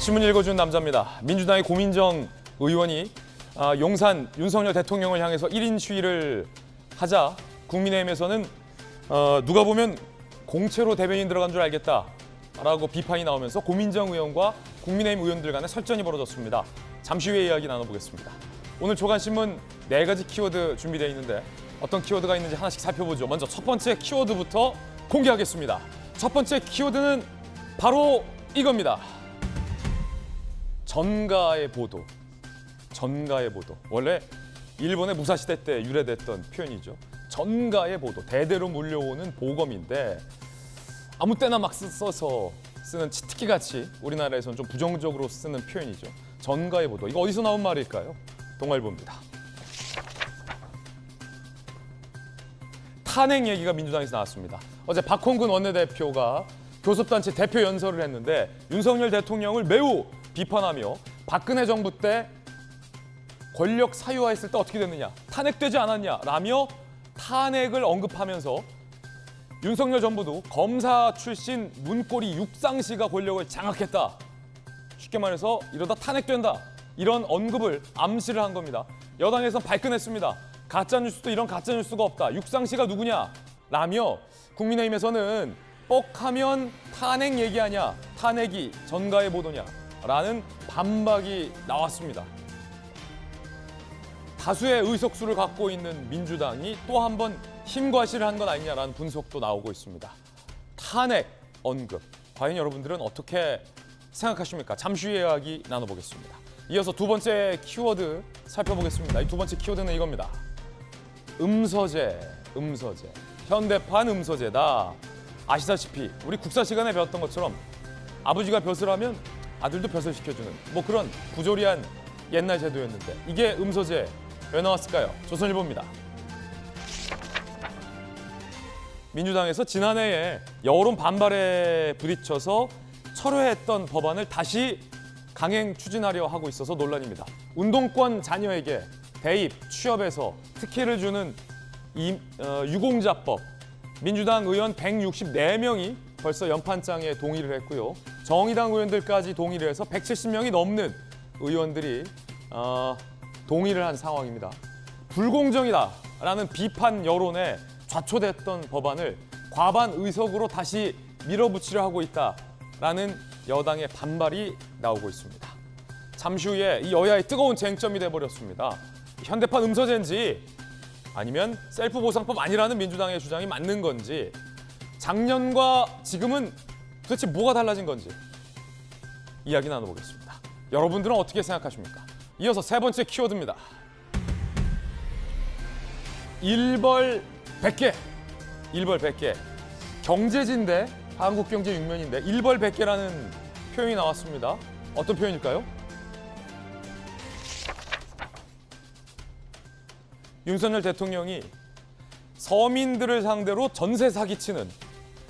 신문 읽어준 남자입니다. 민주당의 고민정 의원이 용산 윤석열 대통령을 향해서 1인 시위를 하자 국민의힘에서는 누가 보면 공채로 대변인 들어간 줄 알겠다라고 비판이 나오면서 고민정 의원과 국민의힘 의원들 간에 설전이 벌어졌습니다. 잠시 후에 이야기 나눠보겠습니다. 오늘 조간신문 4가지 키워드 준비되어 있는데 어떤 키워드가 있는지 하나씩 살펴보죠. 먼저 첫 번째 키워드부터 공개하겠습니다. 첫 번째 키워드는 바로 이겁니다. 전가의 보도. 전가의 보도. 원래 일본의 무사시대 때 유래됐던 표현이죠. 전가의 보도. 대대로 물려오는 보검인데 아무 때나 막 써서 쓰는 치트키같이 우리나라에서는 좀 부정적으로 쓰는 표현이죠. 전가의 보도. 이거 어디서 나온 말일까요? 동아일보입니다. 탄핵 얘기가 민주당에서 나왔습니다. 어제 박홍근 원내대표가 교섭단체 대표 연설을 했는데 윤석열 대통령을 매우 비판하며 박근혜 정부 때 권력 사유화했을 때 어떻게 됐느냐, 탄핵되지 않았냐라며 탄핵을 언급하면서 윤석열 정부도 검사 출신 문고리 육상씨가 권력을 장악했다. 쉽게 말해서 이러다 탄핵된다. 이런 언급을 암시를 한 겁니다. 여당에서는 발끈했습니다. 가짜뉴스도 이런 가짜뉴스가 없다. 육상씨가 누구냐? 라며 국민의힘에서는 뻑하면 탄핵 얘기하냐? 탄핵이 전가의 보도냐? 라는 반박이 나왔습니다. 다수의 의석수를 갖고 있는 민주당이 또 한 번 힘과실을 한 건 아니냐라는 분석도 나오고 있습니다. 탄핵 언급. 과연 여러분들은 어떻게 생각하십니까? 잠시 후에 이야기 나눠보겠습니다. 이어서 두 번째 키워드 살펴보겠습니다. 이 두 번째 키워드는 이겁니다. 음서제, 음서제. 현대판 음서제다. 아시다시피 우리 국사 시간에 배웠던 것처럼 아버지가 벼슬 하면 아들도 벼슬 시켜주는 뭐 그런 부조리한 옛날 제도였는데 이게 음서제 왜 나왔을까요? 조선일보입니다. 민주당에서 지난해에 여론 반발에 부딪혀서 철회했던 법안을 다시 강행 추진하려 하고 있어서 논란입니다. 운동권 자녀에게 대입, 취업에서 특혜를 주는 유공자법. 민주당 의원 164명이 벌써 연판장에 동의를 했고요. 정의당 의원들까지 동의를 해서 170명이 넘는 의원들이 동의를 한 상황입니다. 불공정이다라는 비판 여론에 좌초됐던 법안을 과반 의석으로 다시 밀어붙이려 하고 있다라는 여당의 반발이 나오고 있습니다. 잠시 후에 이 여야의 뜨거운 쟁점이 돼버렸습니다. 현대판 음서제인지 아니면 셀프 보상법 아니라는 민주당의 주장이 맞는 건지 작년과 지금은 도대체 뭐가 달라진 건지 이야기 나눠보겠습니다. 여러분들은 어떻게 생각하십니까? 이어서 세 번째 키워드입니다. 일벌 100개. 일벌 100개. 경제지인데 한국경제 6면인데 일벌 100개라는 표현이 나왔습니다. 어떤 표현일까요? 윤석열 대통령이 서민들을 상대로 전세 사기치는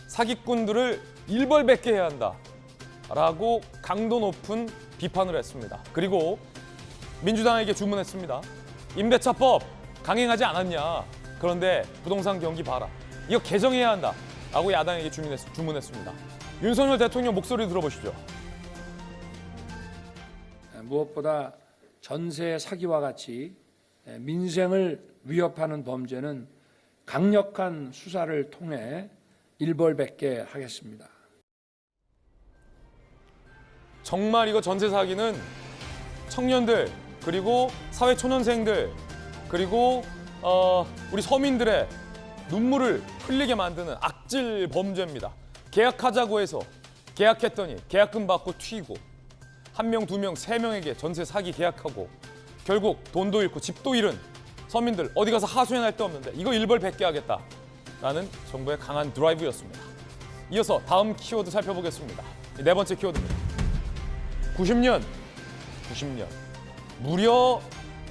사기꾼들을 일벌백계 해야 한다라고 강도 높은 비판을 했습니다. 그리고 민주당에게 주문했습니다. 임대차법 강행하지 않았냐. 그런데 부동산 경기 봐라. 이거 개정해야 한다라고 야당에게 주문했습니다. 윤석열 대통령 목소리 들어보시죠. 무엇보다 전세 사기와 같이 민생을 위협하는 범죄는 강력한 수사를 통해 일벌백계 하겠습니다. 정말 이거 전세 사기는 청년들 그리고 사회초년생들 그리고 우리 서민들의 눈물을 흘리게 만드는 악질 범죄입니다. 계약하자고 해서 계약했더니 계약금 받고 튀고 1명, 2명, 3명에게 전세 사기 계약하고 결국 돈도 잃고 집도 잃은 서민들 어디 가서 하소연할 데 없는데 이거 일벌백계 하겠다라는 정부의 강한 드라이브였습니다. 이어서 다음 키워드 살펴보겠습니다. 네 번째 키워드입니다. 90년. 무려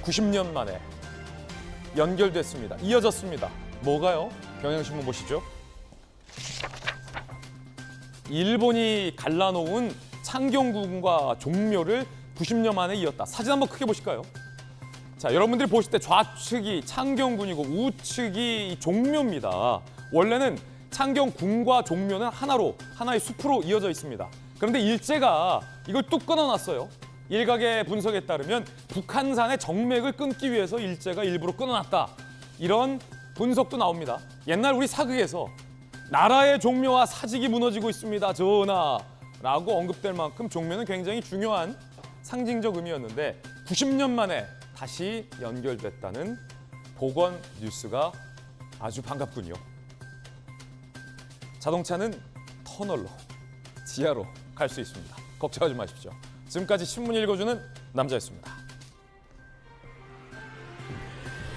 90년 만에 연결됐습니다. 이어졌습니다. 뭐가요? 경향신문 보시죠. 일본이 갈라놓은 창경궁과 종묘를 90년 만에 이었다. 사진 한번 크게 보실까요? 자, 여러분들이 보실 때 좌측이 창경궁이고 우측이 종묘입니다. 원래는 창경궁과 종묘는 하나의 숲으로 이어져 있습니다. 그런데 일제가 이걸 뚝 끊어놨어요. 일각의 분석에 따르면 북한산의 정맥을 끊기 위해서 일제가 일부러 끊어놨다. 이런 분석도 나옵니다. 옛날 우리 사극에서 나라의 종묘와 사직이 무너지고 있습니다. 전하. 라고 언급될 만큼 종묘는 굉장히 중요한 상징적 의미였는데 90년 만에 다시 연결됐다는 복원 뉴스가 아주 반갑군요. 자동차는 터널로, 지하로 갈 수 있습니다. 걱정하지 마십시오. 지금까지 신문 읽어주는 남자였습니다.